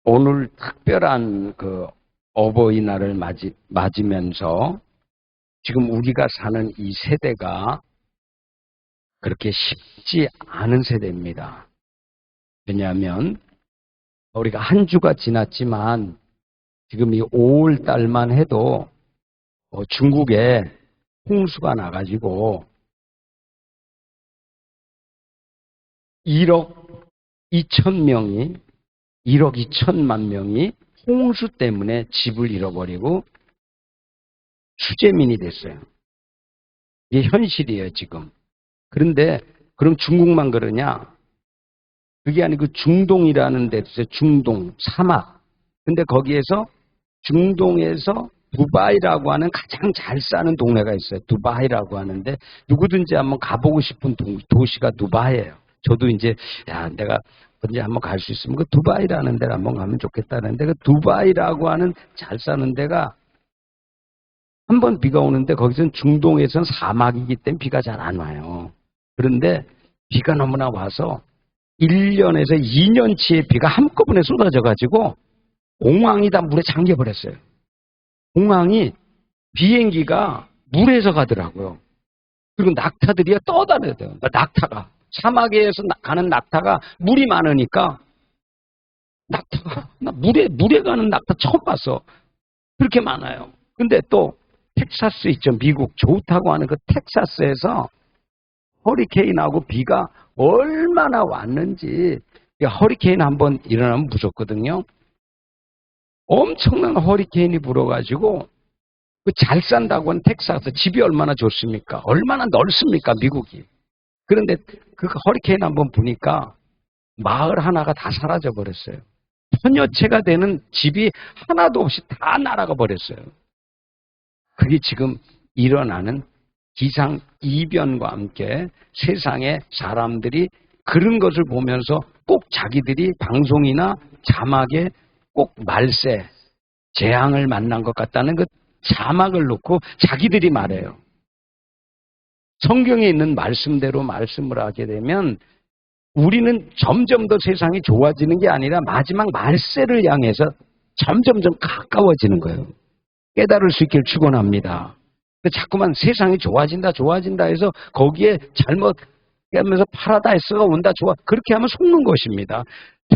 오늘 특별한 그 어버이날을 맞으면서 지금 우리가 사는 이 세대가 그렇게 쉽지 않은 세대입니다. 왜냐하면 우리가 한 주가 지났지만 지금 이 5월 달만 해도 중국에 홍수가 나가지고 1억 2천만 명이 홍수 때문에 집을 잃어버리고 수재민이 됐어요. 이게 현실이에요, 지금. 그런데 그럼 중국만 그러냐? 그게 아니고 중동이라는 데도 있어요. 중동, 사막. 근데 거기에서 중동에서 두바이라고 하는 가장 잘 사는 동네가 있어요. 두바이라고 하는데 누구든지 한번 가보고 싶은 도시가 두바이예요. 저도 이제 내가 언제 한번 갈 수 있으면 그 두바이라는 데를 한번 가면 좋겠다는데 그 두바이라고 하는 잘 사는 데가 한 번 비가 오는데 거기서는 중동에서는 사막이기 때문에 비가 잘 안 와요. 그런데 비가 너무나 와서 1년에서 2년치의 비가 한꺼번에 쏟아져가지고 공항이 다 물에 잠겨버렸어요. 공항이 비행기가 물에서 가더라고요. 그리고 낙타들이 떠다녀요. 낙타가. 사막에서 가는 낙타가 물이 많으니까 낙타가 나 물에 가는 낙타 처음 봤어. 그렇게 많아요. 근데 또 텍사스 있죠. 미국 좋다고 하는 그 텍사스에서 허리케인하고 비가 얼마나 왔는지 허리케인 한번 일어나면 무섭거든요. 엄청난 허리케인이 불어가지고 잘 산다고 하는 텍사스 집이 얼마나 좋습니까? 얼마나 넓습니까? 미국이. 그런데 그 허리케인 한번 부니까 마을 하나가 다 사라져 버렸어요. 천여채가 되는 집이 하나도 없이 다 날아가 버렸어요. 그게 지금 일어나는 기상 이변과 함께 세상에 사람들이 그런 것을 보면서 꼭 자기들이 방송이나 자막에 꼭 말세, 재앙을 만난 것 같다는 그 자막을 놓고 자기들이 말해요. 성경에 있는 말씀대로 말씀을 하게 되면 우리는 점점 더 세상이 좋아지는 게 아니라 마지막 말세를 향해서 점점점 가까워지는 거예요. 깨달을 수 있기를 축원합니다. 자꾸만 세상이 좋아진다 해서 거기에 잘못 하면서 파라다이스가 온다 그렇게 하면 속는 것입니다.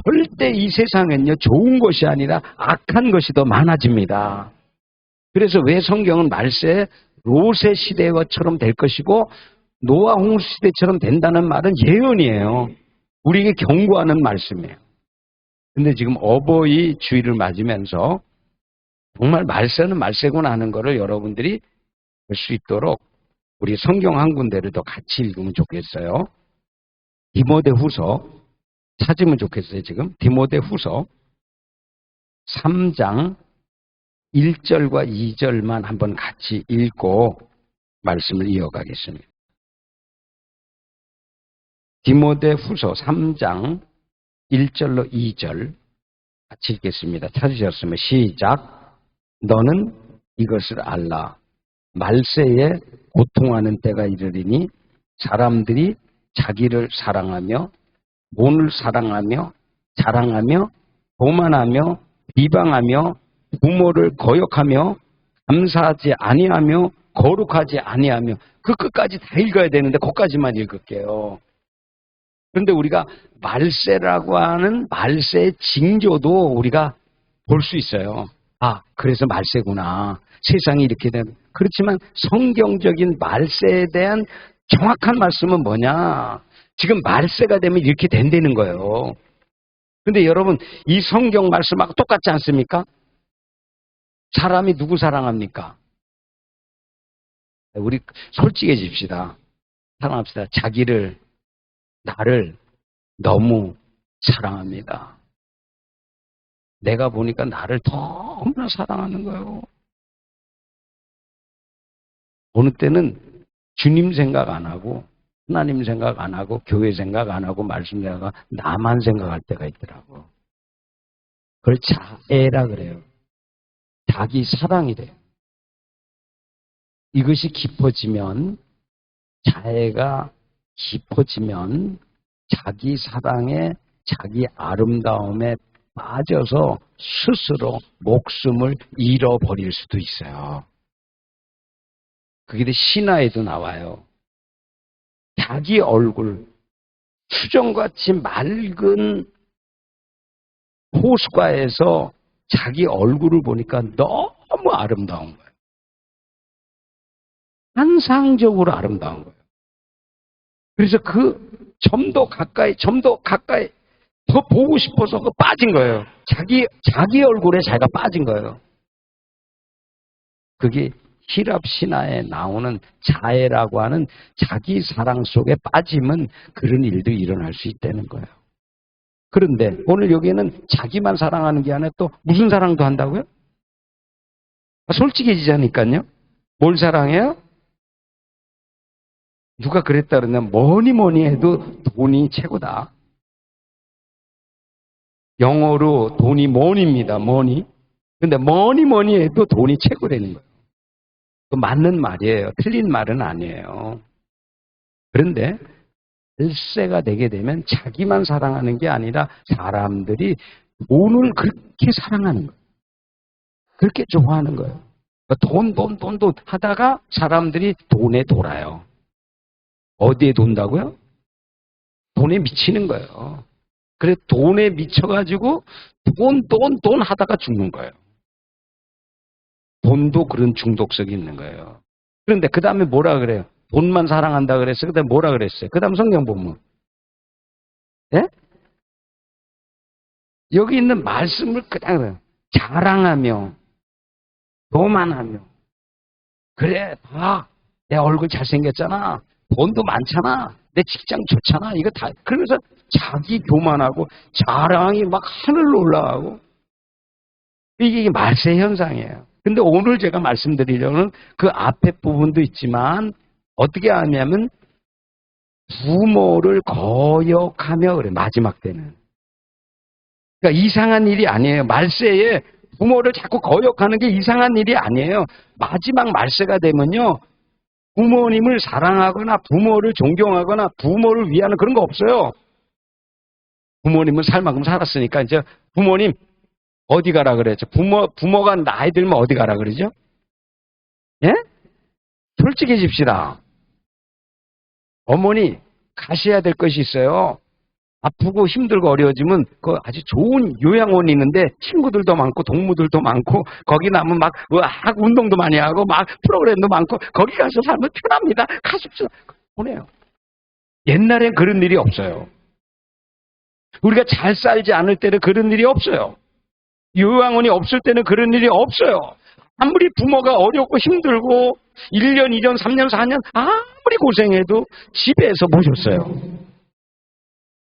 절대 이 세상엔요 좋은 것이 아니라 악한 것이 더 많아집니다. 그래서 왜 성경은 말세 롯의 시대처럼 될 것이고 노아 홍수 시대처럼 된다는 말은 예언이에요. 우리에게 경고하는 말씀이에요. 근데 지금 어버이 주일을 맞으면서 정말 말세는 말세구나 하는 것을 여러분들이 볼 수 있도록 우리 성경 한 군데를 더 같이 읽으면 좋겠어요. 디모데후서 찾으면 좋겠어요. 지금 디모데후서 3장 1절과 2절만 한번 같이 읽고 말씀을 이어가겠습니다. 디모데후서 3장 1절로 2절 같이 읽겠습니다. 찾으셨으면 시작. 너는 이것을 알라. 말세에 고통하는 때가 이르리니 사람들이 자기를 사랑하며 돈을 사랑하며 자랑하며 교만하며 비방하며 부모를 거역하며 감사하지 아니하며 거룩하지 아니하며 그 끝까지 다 읽어야 되는데 거기까지만 읽을게요. 그런데 우리가 말세라고 하는 말세의 징조도 우리가 볼 수 있어요. 그래서 말세구나. 세상이 이렇게 되면. 그렇지만 성경적인 말세에 대한 정확한 말씀은 뭐냐? 지금 말세가 되면 이렇게 된다는 거예요. 근데 여러분, 이 성경 말씀하고 똑같지 않습니까? 사람이 누구 사랑합니까? 우리 솔직해집시다. 사랑합시다. 나를 너무 사랑합니다. 내가 보니까 나를 너무나 사랑하는 거예요. 어느 때는 주님 생각 안 하고 하나님 생각 안 하고 교회 생각 안 하고 말씀 생각 안 하고 나만 생각할 때가 있더라고. 그걸 자애라 그래요. 자기 사랑이래요. 이것이 깊어지면 자애가 깊어지면 자기 사랑에 자기 아름다움에 빠져서 스스로 목숨을 잃어버릴 수도 있어요. 그게 신화에도 나와요. 자기 얼굴, 수정같이 맑은 호숫가에서 자기 얼굴을 보니까 너무 아름다운 거예요. 환상적으로 아름다운 거예요. 그래서 그 좀 더 가까이 더 보고 싶어서 빠진 거예요. 자기 얼굴에 자기가 빠진 거예요. 그게 히랍 신화에 나오는 자애라고 하는 자기 사랑 속에 빠지면 그런 일도 일어날 수 있다는 거예요. 그런데 오늘 여기에는 자기만 사랑하는 게 아니라 또 무슨 사랑도 한다고요? 솔직해지자니까요. 뭘 사랑해요? 누가 그랬다 그러냐면 뭐니 해도 돈이 최고다. 영어로 돈이 money입니다. money. 근데 뭐니 해도 돈이 최고라는 거예요. 그 맞는 말이에요. 틀린 말은 아니에요. 그런데 1세가 되게 되면 자기만 사랑하는 게 아니라 사람들이 돈을 그렇게 사랑하는 거예요. 그렇게 좋아하는 거예요. 돈 하다가 사람들이 돈에 돌아요. 어디에 돈다고요? 돈에 미치는 거예요. 그래서 돈에 미쳐가지고 돈 하다가 죽는 거예요. 돈도 그런 중독성이 있는 거예요. 그런데 그 다음에 뭐라 그래요? 돈만 사랑한다 그랬어요. 그 다음에 뭐라 그랬어요? 그 다음 성경 보면. 예? 여기 있는 말씀을 그냥 자랑하며, 교만하며. 그래, 봐. 내 얼굴 잘생겼잖아. 돈도 많잖아. 내 직장 좋잖아. 이거 다. 그러면서 자기 교만하고 자랑이 막 하늘로 올라가고. 이게 말세 현상이에요. 근데 오늘 제가 말씀드리려는 그 앞에 부분도 있지만 어떻게 하냐면 부모를 거역하며 그래. 마지막 때는. 그러니까 이상한 일이 아니에요. 말세에 부모를 자꾸 거역하는 게 이상한 일이 아니에요. 마지막 말세가 되면요. 부모님을 사랑하거나 부모를 존경하거나 부모를 위하는 그런 거 없어요. 부모님은 살 만큼 살았으니까 이제 부모님 어디 가라 그랬죠? 부모가 나이 들면 어디 가라 그러죠? 예? 솔직해집시다. 어머니 가셔야 될 것이 있어요. 아프고 힘들고 어려워지면 그 아주 좋은 요양원이 있는데 친구들도 많고 동무들도 많고 거기 나면 막 운동도 많이 하고 막 프로그램도 많고 거기 가서 살면 편합니다. 가십시오. 보내요. 옛날엔 그런 일이 없어요. 우리가 잘 살지 않을 때는 그런 일이 없어요. 요양원이 없을 때는 그런 일이 없어요. 아무리 부모가 어렵고 힘들고 1년, 2년, 3년, 4년 아무리 고생해도 집에서 모셨어요.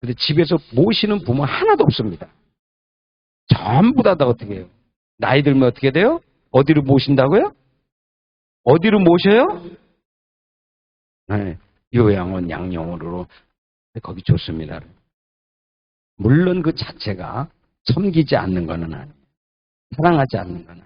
근데 집에서 모시는 부모 하나도 없습니다. 전부 다 어떻게 해요? 나이 들면 어떻게 돼요? 어디로 모신다고요? 어디로 모셔요? 네, 요양원, 양용으로 거기 좋습니다. 물론 그 자체가 섬기지 않는 것은 아니에요. 사랑하지 않는 것은.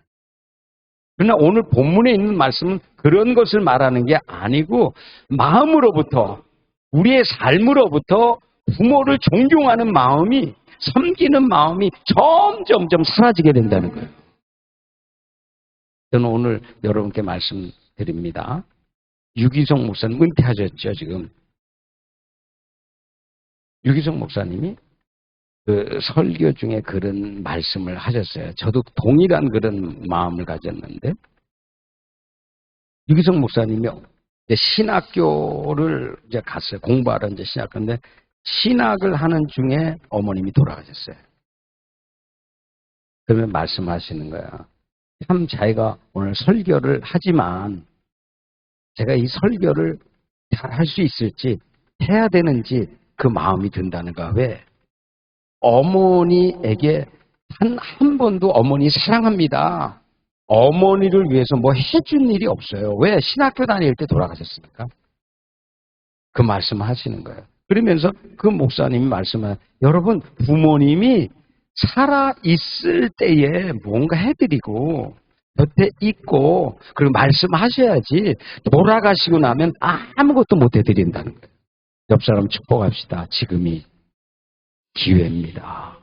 그러나 오늘 본문에 있는 말씀은 그런 것을 말하는 게 아니고 마음으로부터 우리의 삶으로부터 부모를 존경하는 마음이 섬기는 마음이 점점점 사라지게 된다는 거예요. 저는 오늘 여러분께 말씀드립니다. 유기성 목사님 은퇴하셨죠 지금. 유기성 목사님이 그 설교 중에 그런 말씀을 하셨어요. 저도 동일한 그런 마음을 가졌는데 유기성 목사님이 이제 신학교를 이제 갔어요. 공부하러 이제 신학교인데 신학을 하는 중에 어머님이 돌아가셨어요. 그러면 말씀하시는 거야. 참 자기가 오늘 설교를 하지만 제가 이 설교를 잘 할 수 있을지 해야 되는지 그 마음이 든다는 거야. 왜? 어머니에게 한 번도 어머니 사랑합니다. 어머니를 위해서 뭐 해준 일이 없어요. 왜? 신학교 다닐 때 돌아가셨으니까. 그 말씀 하시는 거예요. 그러면서 그 목사님이 말씀하세요. 여러분 부모님이 살아있을 때에 뭔가 해드리고 곁에 있고 그리고 말씀하셔야지 돌아가시고 나면 아무것도 못 해드린다는 거예요. 옆 사람 축복합시다. 지금이 기회입니다.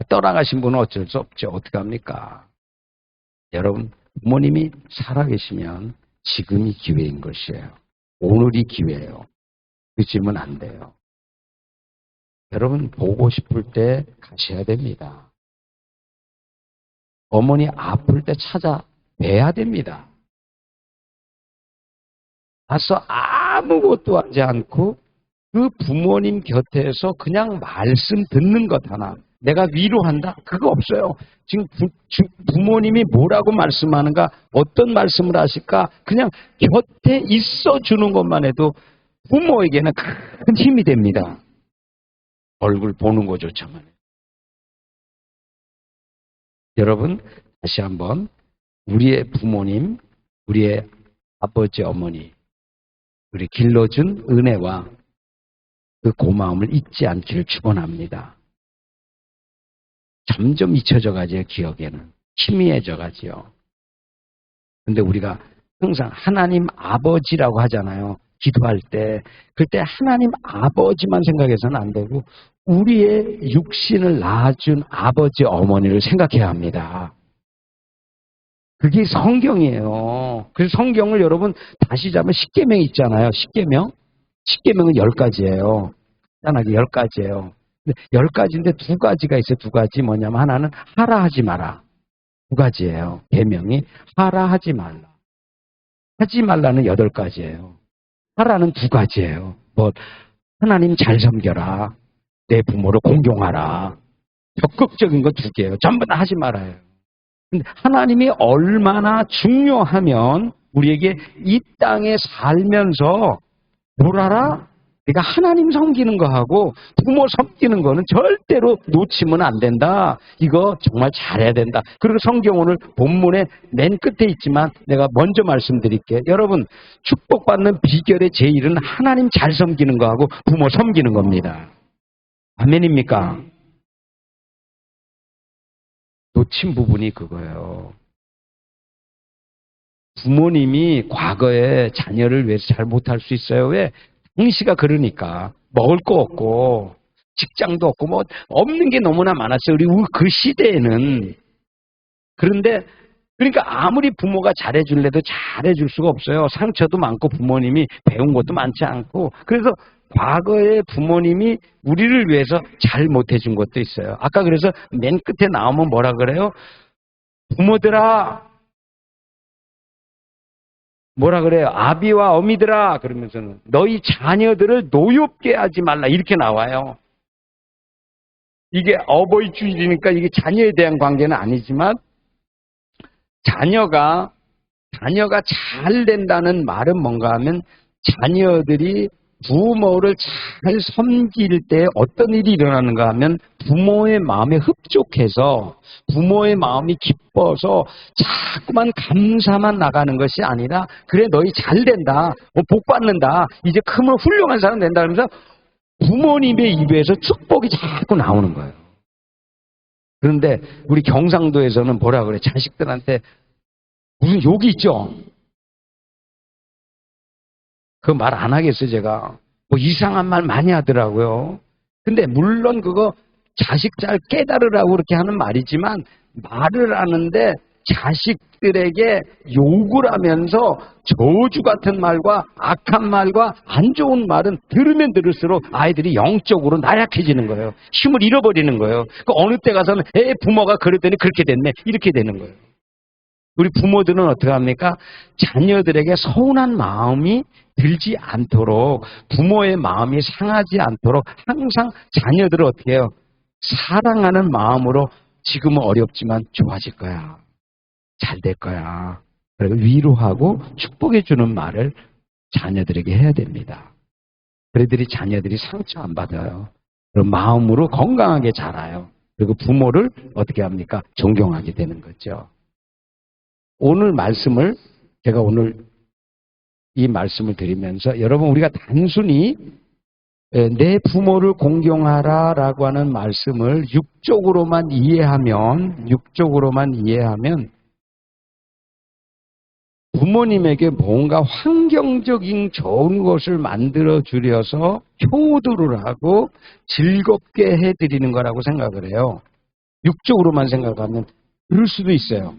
떠나가신 분은 어쩔 수 없죠. 어떡합니까? 여러분, 부모님이 살아계시면 지금이 기회인 것이에요. 오늘이 기회예요. 늦으면 안 돼요. 여러분, 보고 싶을 때 가셔야 됩니다. 어머니 아플 때 찾아뵈야 됩니다. 가서 아무것도 하지 않고 그 부모님 곁에서 그냥 말씀 듣는 것 하나. 내가 위로한다? 그거 없어요. 지금 부모님이 뭐라고 말씀하는가? 어떤 말씀을 하실까? 그냥 곁에 있어 주는 것만 해도 부모에게는 큰 힘이 됩니다. 얼굴 보는 거조차만. 여러분, 다시 한번 우리의 부모님, 우리의 아버지, 어머니, 우리 길러준 은혜와 그 고마움을 잊지 않기를 축원합니다. 점점 잊혀져 가지요, 기억에는. 희미해져 가지요. 근데 우리가 항상 하나님 아버지라고 하잖아요. 기도할 때. 그때 하나님 아버지만 생각해서는 안 되고 우리의 육신을 낳아준 아버지, 어머니를 생각해야 합니다. 그게 성경이에요. 그래서 성경을 여러분 다시 잡으면 십계명 있잖아요. 십계명. 십계명은 10가지예요. 간단하게 10가지예요. 근데 10가지인데 2가지가 있어요. 2가지 뭐냐면 하나는 하라 하지 마라. 2가지예요. 계명이 하라 하지 말라. 하지 말라는 8가지예요. 하라는 2가지예요. 뭐 하나님 잘 섬겨라. 내 부모를 공경하라. 적극적인 거 2개예요. 전부 다 하지 말아요. 근데 하나님이 얼마나 중요하면 우리에게 이 땅에 살면서 뭘 알아? 내가 하나님 섬기는 거하고 부모 섬기는 거는 절대로 놓치면 안 된다. 이거 정말 잘해야 된다. 그리고 성경 오늘 본문의 맨 끝에 있지만 내가 먼저 말씀드릴게요. 여러분, 축복받는 비결의 제1은 하나님 잘 섬기는 거하고 부모 섬기는 겁니다. 아멘입니까? 놓친 부분이 그거예요. 부모님이 과거에 자녀를 위해서 잘 못할 수 있어요. 왜? 당시가 그러니까 먹을 거 없고 직장도 없고 뭐 없는 게 너무나 많았어요. 그리고 그 시대에는. 그런데 그러니까 아무리 부모가 잘해줄래도 잘해줄 수가 없어요. 상처도 많고 부모님이 배운 것도 많지 않고. 그래서 과거에 부모님이 우리를 위해서 잘 못해준 것도 있어요. 아까 그래서 맨 끝에 나오면 뭐라 그래요? 부모들아, 뭐라 그래요? 아비와 어미들아, 그러면서는 너희 자녀들을 노엽게 하지 말라, 이렇게 나와요. 이게 어버이 주일이니까 이게 자녀에 대한 관계는 아니지만 자녀가 잘 된다는 말은 뭔가 하면 자녀들이 부모를 잘 섬길 때 어떤 일이 일어나는가 하면 부모의 마음에 흡족해서 부모의 마음이 기뻐서 자꾸만 감사만 나가는 것이 아니라 그래 너희 잘 된다, 복 받는다, 이제 크면 훌륭한 사람 된다 그러면서 부모님의 입에서 축복이 자꾸 나오는 거예요. 그런데 우리 경상도에서는 뭐라 그래? 자식들한테 무슨 욕이 있죠? 그 말 안 하겠어요, 제가. 뭐 이상한 말 많이 하더라고요. 근데 물론 그거 자식 잘 깨달으라고 그렇게 하는 말이지만 말을 하는데 자식들에게 욕을 하면서 저주 같은 말과 악한 말과 안 좋은 말은 들으면 들을수록 아이들이 영적으로 나약해지는 거예요. 힘을 잃어버리는 거예요. 그 어느 때 가서는 부모가 그랬더니 그렇게 됐네, 이렇게 되는 거예요. 우리 부모들은 어떻게 합니까? 자녀들에게 서운한 마음이 들지 않도록, 부모의 마음이 상하지 않도록 항상 자녀들을 어떻게 해요? 사랑하는 마음으로 지금은 어렵지만 좋아질 거야. 잘 될 거야. 그리고 위로하고 축복해 주는 말을 자녀들에게 해야 됩니다. 그래들이 자녀들이 상처 안 받아요. 그리고 마음으로 건강하게 자라요. 그리고 부모를 어떻게 합니까? 존경하게 되는 거죠. 오늘 말씀을 제가 오늘 이 말씀을 드리면서 여러분 우리가 단순히 내 부모를 공경하라라고 하는 말씀을 육적으로만 이해하면 부모님에게 뭔가 환경적인 좋은 것을 만들어 주려서 효도를 하고 즐겁게 해드리는 거라고 생각을 해요. 육적으로만 생각하면 그럴 수도 있어요.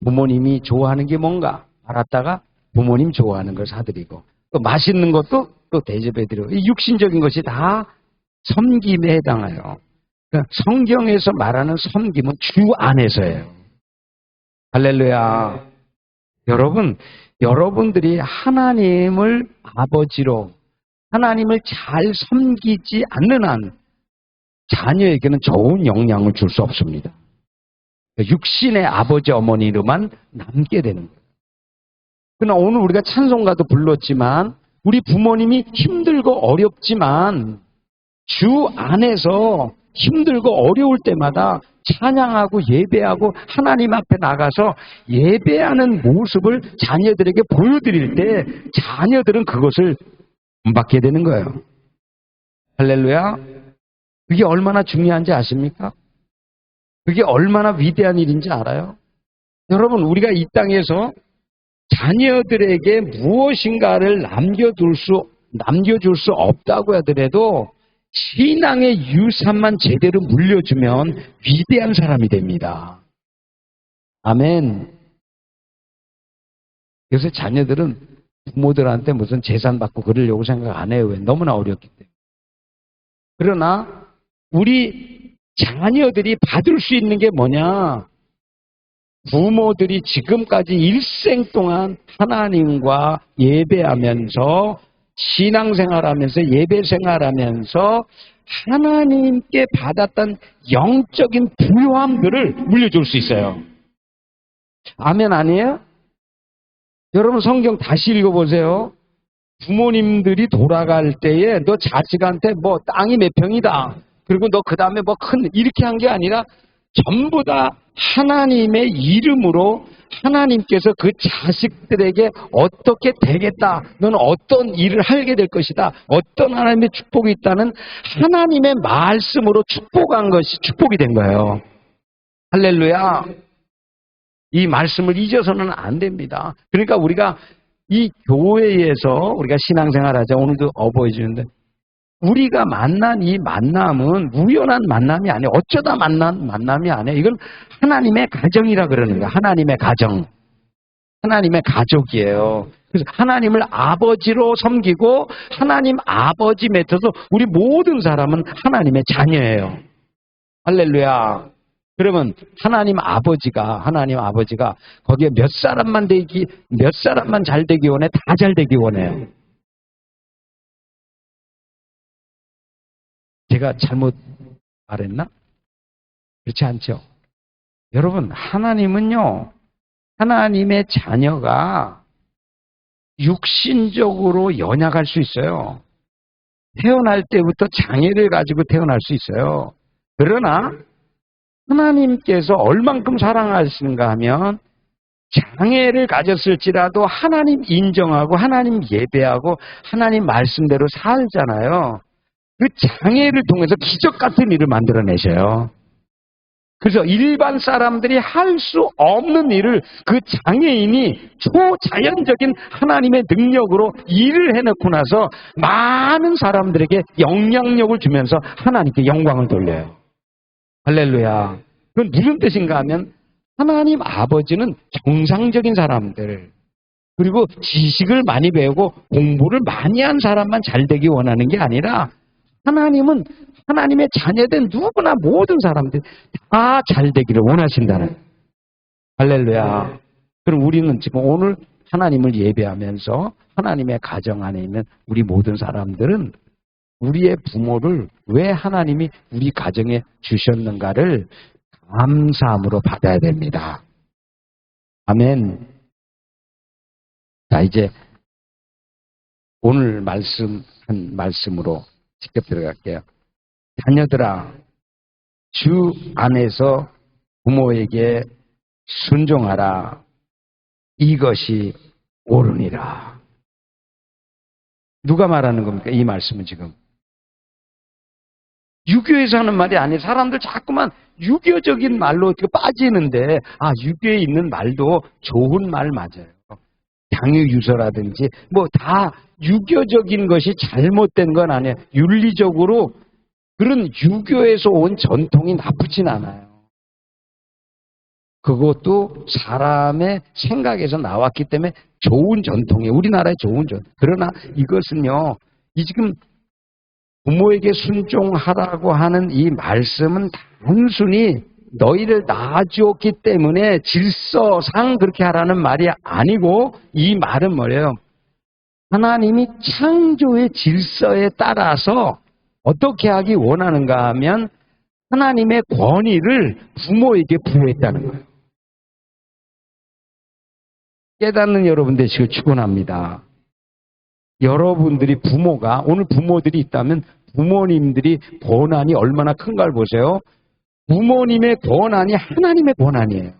부모님이 좋아하는 게 뭔가 알았다가 부모님 좋아하는 걸 사드리고 또 맛있는 것도 또 대접해드리고 이 육신적인 것이 다 섬김에 해당해요. 그러니까 성경에서 말하는 섬김은 주 안에서예요. 할렐루야. 여러분들이 하나님을 아버지로 하나님을 잘 섬기지 않는 한 자녀에게는 좋은 영향을 줄 수 없습니다. 육신의 아버지 어머니로만 남게 되는 거예요. 그러나 오늘 우리가 찬송가도 불렀지만 우리 부모님이 힘들고 어렵지만 주 안에서 힘들고 어려울 때마다 찬양하고 예배하고 하나님 앞에 나가서 예배하는 모습을 자녀들에게 보여드릴 때 자녀들은 그것을 본받게 되는 거예요. 할렐루야. 그게 얼마나 중요한지 아십니까? 그게 얼마나 위대한 일인지 알아요? 여러분, 우리가 이 땅에서 자녀들에게 무엇인가를 남겨줄 수 없다고 하더라도 신앙의 유산만 제대로 물려주면 위대한 사람이 됩니다. 아멘. 요새 자녀들은 부모들한테 무슨 재산 받고 그러려고 생각 안 해요. 왜? 너무나 어렵기 때문에. 그러나 우리 자녀들이 받을 수 있는 게 뭐냐? 부모들이 지금까지 일생 동안 하나님과 예배하면서 신앙생활하면서 예배생활하면서 하나님께 받았던 영적인 부요함들을 물려줄 수 있어요. 아멘 아니에요? 여러분 성경 다시 읽어보세요. 부모님들이 돌아갈 때에 너 자식한테 뭐 땅이 몇 평이다. 그리고 너 그 다음에 뭐 큰 이렇게 한 게 아니라 전부 다 하나님의 이름으로 하나님께서 그 자식들에게 어떻게 되겠다. 너는 어떤 일을 하게 될 것이다. 어떤 하나님의 축복이 있다는 하나님의 말씀으로 축복한 것이 축복이 된 거예요. 할렐루야. 이 말씀을 잊어서는 안 됩니다. 그러니까 우리가 이 교회에서 우리가 신앙생활하자. 오늘도 어버이 주는데 우리가 만난 이 만남은 우연한 만남이 아니에요. 어쩌다 만난 만남이 아니에요. 이건 하나님의 가정이라 그러는 거예요. 하나님의 가정. 하나님의 가족이에요. 그래서 하나님을 아버지로 섬기고 하나님 아버지 맺혀서 우리 모든 사람은 하나님의 자녀예요. 할렐루야. 그러면 하나님 아버지가 거기에 몇 사람만 잘 되기 원해? 다 잘 되기 원해요. 제가 잘못 말했나? 그렇지 않죠? 여러분, 하나님은요, 하나님의 자녀가 육신적으로 연약할 수 있어요. 태어날 때부터 장애를 가지고 태어날 수 있어요. 그러나 하나님께서 얼만큼 사랑하시는가 하면 장애를 가졌을지라도 하나님 인정하고 하나님 예배하고 하나님 말씀대로 살잖아요. 그 장애를 통해서 기적 같은 일을 만들어내셔요. 그래서 일반 사람들이 할 수 없는 일을 그 장애인이 초자연적인 하나님의 능력으로 일을 해놓고 나서 많은 사람들에게 영향력을 주면서 하나님께 영광을 돌려요. 할렐루야. 그건 무슨 뜻인가 하면 하나님 아버지는 정상적인 사람들 그리고 지식을 많이 배우고 공부를 많이 한 사람만 잘 되기 원하는 게 아니라 하나님은 하나님의 자녀된 누구나 모든 사람들 다 잘 되기를 원하신다는. 할렐루야. 그럼 우리는 지금 오늘 하나님을 예배하면서 하나님의 가정 안에 있는 우리 모든 사람들은 우리의 부모를 왜 하나님이 우리 가정에 주셨는가를 감사함으로 받아야 됩니다. 아멘. 자, 이제 오늘 말씀한 말씀으로 직접 들어갈게요. 자녀들아, 주 안에서 부모에게 순종하라. 이것이 옳으니라. 누가 말하는 겁니까? 이 말씀은 지금. 유교에서 하는 말이 아니에요. 사람들 자꾸만 유교적인 말로 빠지는데, 유교에 있는 말도 좋은 말 맞아요. 당유유서라든지, 다 유교적인 것이 잘못된 건 아니에요. 윤리적으로 그런 유교에서 온 전통이 나쁘진 않아요. 그것도 사람의 생각에서 나왔기 때문에 좋은 전통이에요. 우리나라의 좋은 전통. 그러나 이것은요, 이 지금 부모에게 순종하라고 하는 이 말씀은 단순히 너희를 낳아주었기 때문에 질서상 그렇게 하라는 말이 아니고, 이 말은 뭐예요? 하나님이 창조의 질서에 따라서 어떻게 하기 원하는가 하면 하나님의 권위를 부모에게 부여했다는 거예요. 깨닫는 여러분 되시길 축원합니다. 여러분들이 부모가, 오늘 부모들이 있다면 부모님들이 권한이 얼마나 큰가를 보세요. 부모님의 권한이 하나님의 권한이에요.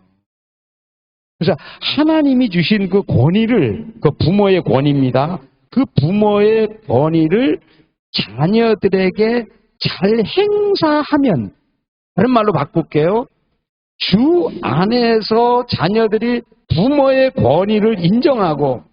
그래서 하나님이 주신 그 권위를, 그 부모의 권위입니다. 그 부모의 권위를 자녀들에게 잘 행사하면, 다른 말로 바꿀게요. 주 안에서 자녀들이 부모의 권위를 인정하고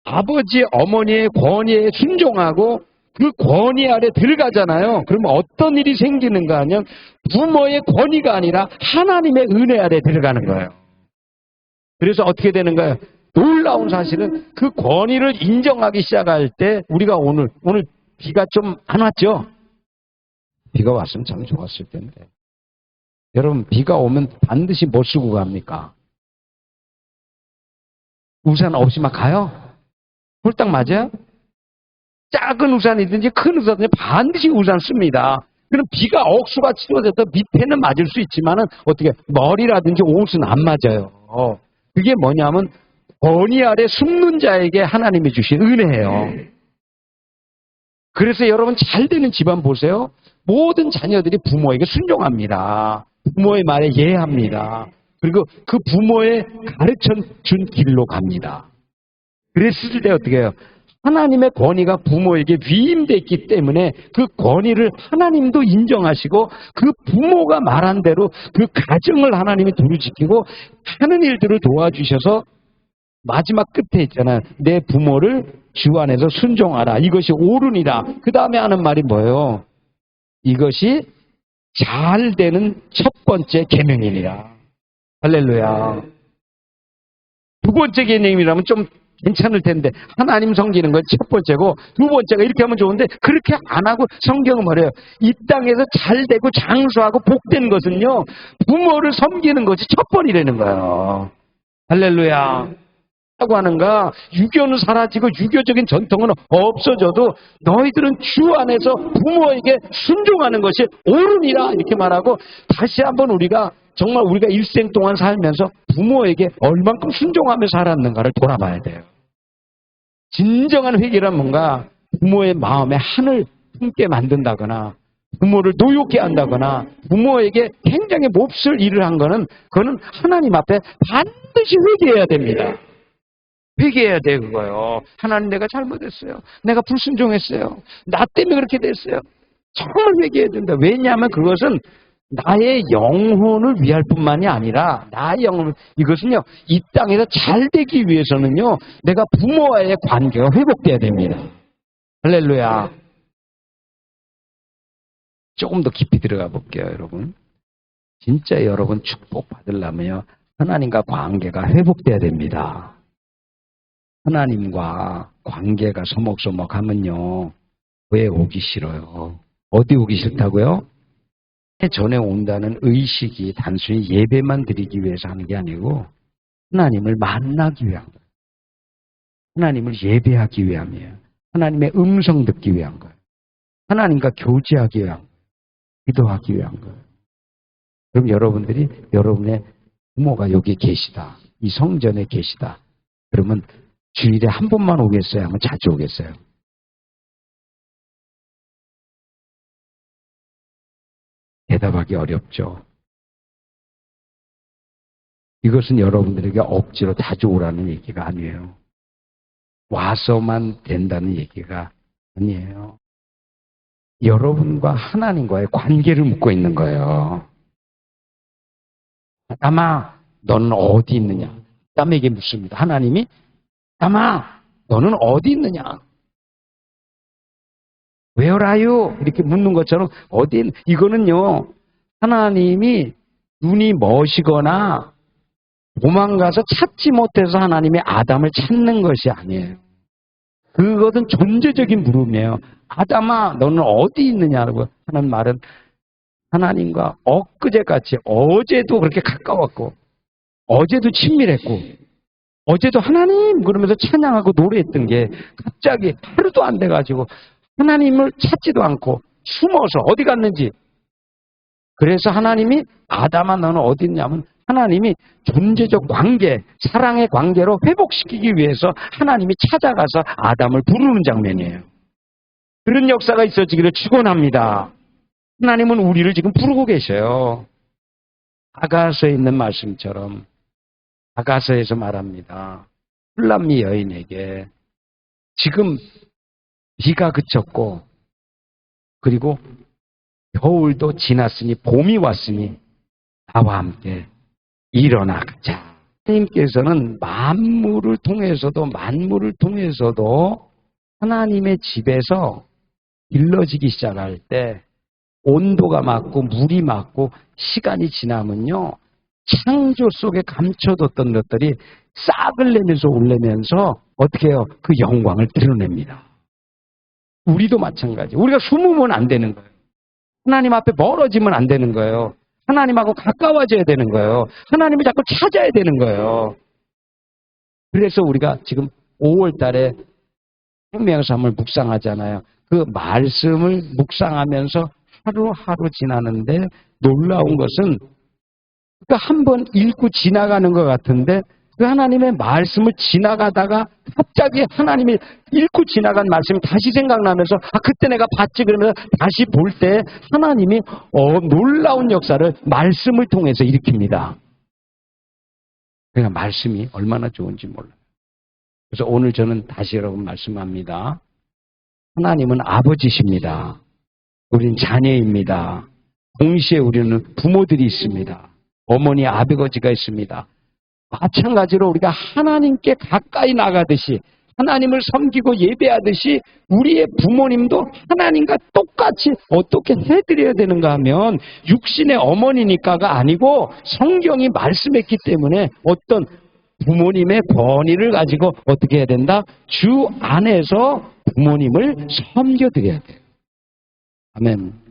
아버지, 어머니의 권위에 순종하고 그 권위 아래 들어가잖아요. 그러면 어떤 일이 생기는가 하면 부모의 권위가 아니라 하나님의 은혜 아래 들어가는 거예요. 그래서 어떻게 되는 거예요? 놀라운 사실은 그 권위를 인정하기 시작할 때 우리가 오늘 비가 좀 안 왔죠? 비가 왔으면 참 좋았을 텐데. 여러분, 비가 오면 반드시 뭐 쓰고 갑니까? 우산 없이 막 가요? 홀딱 맞아요? 작은 우산이든지 큰 우산이든지 반드시 우산 씁니다. 그럼 비가 억수가 치러져도 밑에는 맞을 수 있지만은 어떻게 머리라든지 옷은 안 맞아요. 그게 뭐냐면 권위 아래 숨는 자에게 하나님이 주신 은혜예요. 그래서 여러분 잘 되는 집안 보세요. 모든 자녀들이 부모에게 순종합니다. 부모의 말에 예합니다. 그리고 그 부모의 가르쳐 준 길로 갑니다. 그랬을 때 어떻게 해요? 하나님의 권위가 부모에게 위임됐기 때문에 그 권위를 하나님도 인정하시고 그 부모가 말한 대로 그 가정을 하나님이 두루지키고 하는 일들을 도와주셔서 마지막 끝에 있잖아요. 내 부모를 주 안에서 순종하라. 이것이 옳으니라. 그 다음에 하는 말이 뭐예요? 이것이 잘 되는 첫 번째 계명이니라. 할렐루야. 두 번째 계명이라면 좀 괜찮을 텐데 하나님 섬기는 건 첫 번째고 두 번째가 이렇게 하면 좋은데 그렇게 안 하고 성경은 뭐래요? 이 땅에서 잘 되고 장수하고 복된 것은요 부모를 섬기는 것이 첫 번이라는 거예요. 할렐루야. 라고 하는가? 유교는 사라지고 유교적인 전통은 없어져도 너희들은 주 안에서 부모에게 순종하는 것이 옳으니라 이렇게 말하고 다시 한번 우리가 정말 우리가 일생 동안 살면서 부모에게 얼만큼 순종하며 살았는가를 돌아봐야 돼요. 진정한 회개란 뭔가 부모의 마음에 한을 품게 만든다거나 부모를 노엽게 한다거나 부모에게 굉장히 몹쓸 일을 한 거는 그거는 하나님 앞에 반드시 회개해야 됩니다. 회개해야 돼 그거요. 하나님 내가 잘못했어요. 내가 불순종했어요. 나 때문에 그렇게 됐어요. 정말 회개해야 된다. 왜냐하면 그것은 나의 영혼을 위할 뿐만이 아니라 나의 영혼 이것은요 이 땅에서 잘 되기 위해서는요 내가 부모와의 관계가 회복돼야 됩니다. 할렐루야. 조금 더 깊이 들어가 볼게요 여러분. 진짜 여러분 축복 받으려면요 하나님과 관계가 회복돼야 됩니다. 하나님과 관계가 서먹서먹하면요 왜 오기 싫어요? 어디 오기 싫다고요? 전에 온다는 의식이 단순히 예배만 드리기 위해서 하는 게 아니고 하나님을 만나기 위한 거예요. 하나님을 예배하기 위함이에요. 하나님의 음성 듣기 위한 거예요. 하나님과 교제하기 위한 거예요. 기도하기 위한 거예요. 그럼 여러분들이 여러분의 부모가 여기 계시다. 이 성전에 계시다. 그러면 주일에 한 번만 오겠어요? 하면 자주 오겠어요? 대답하기 어렵죠. 이것은 여러분들에게 억지로 자주 오라는 얘기가 아니에요. 와서만 된다는 얘기가 아니에요. 여러분과 하나님과의 관계를 묻고 있는 거예요. 아마 너는 어디 있느냐? 남에게 묻습니다. 하나님이 아마 너는 어디 있느냐? Where are you? 이렇게 묻는 것처럼 이거는요 하나님이 눈이 머시거나 도망가서 찾지 못해서 하나님이 아담을 찾는 것이 아니에요. 그것은 존재적인 물음이에요. 아담아, 너는 어디 있느냐고 하는 말은 하나님과 엊그제같이 어제도 그렇게 가까웠고 어제도 친밀했고 어제도 하나님 그러면서 찬양하고 노래했던 게 갑자기 하루도 안 돼가지고 하나님을 찾지도 않고 숨어서 어디 갔는지. 그래서 하나님이 아담아 너는 어디 있냐면 하나님이 존재적 관계, 사랑의 관계로 회복시키기 위해서 하나님이 찾아가서 아담을 부르는 장면이에요. 그런 역사가 있어지기를 축원합니다. 하나님은 우리를 지금 부르고 계셔요. 아가서에 있는 말씀처럼 아가서에서 말합니다. 훌람미 여인에게 지금 비가 그쳤고 그리고 겨울도 지났으니 봄이 왔으니 나와 함께 일어나 가자. 하나님께서는 만물을 통해서도 하나님의 집에서 길러지기 시작할 때 온도가 맞고 물이 맞고 시간이 지나면요. 창조 속에 감춰뒀던 것들이 싹을 내면서 올라면서 어떻게 해요? 그 영광을 드러냅니다. 우리도 마찬가지. 우리가 숨으면 안 되는 거예요. 하나님 앞에 멀어지면 안 되는 거예요. 하나님하고 가까워져야 되는 거예요. 하나님을 자꾸 찾아야 되는 거예요. 그래서 우리가 지금 5월 달에 생명의 삶을 묵상하잖아요. 그 말씀을 묵상하면서 하루하루 지나는데 놀라운 것은 그러니까 한번 읽고 지나가는 것 같은데 그 하나님의 말씀을 지나가다가 갑자기 하나님이 읽고 지나간 말씀이 다시 생각나면서 그때 내가 봤지 그러면서 다시 볼 때 하나님이 놀라운 역사를 말씀을 통해서 일으킵니다. 그러니까 말씀이 얼마나 좋은지 몰라요. 그래서 오늘 저는 다시 여러분 말씀합니다. 하나님은 아버지십니다. 우린 자녀입니다. 동시에 우리는 부모들이 있습니다. 어머니, 아버지가 있습니다. 마찬가지로 우리가 하나님께 가까이 나가듯이 하나님을 섬기고 예배하듯이 우리의 부모님도 하나님과 똑같이 어떻게 해드려야 되는가 하면 육신의 어머니니까가 아니고 성경이 말씀했기 때문에 어떤 부모님의 번의를 가지고 어떻게 해야 된다? 주 안에서 부모님을 섬겨드려야 돼요. 아멘.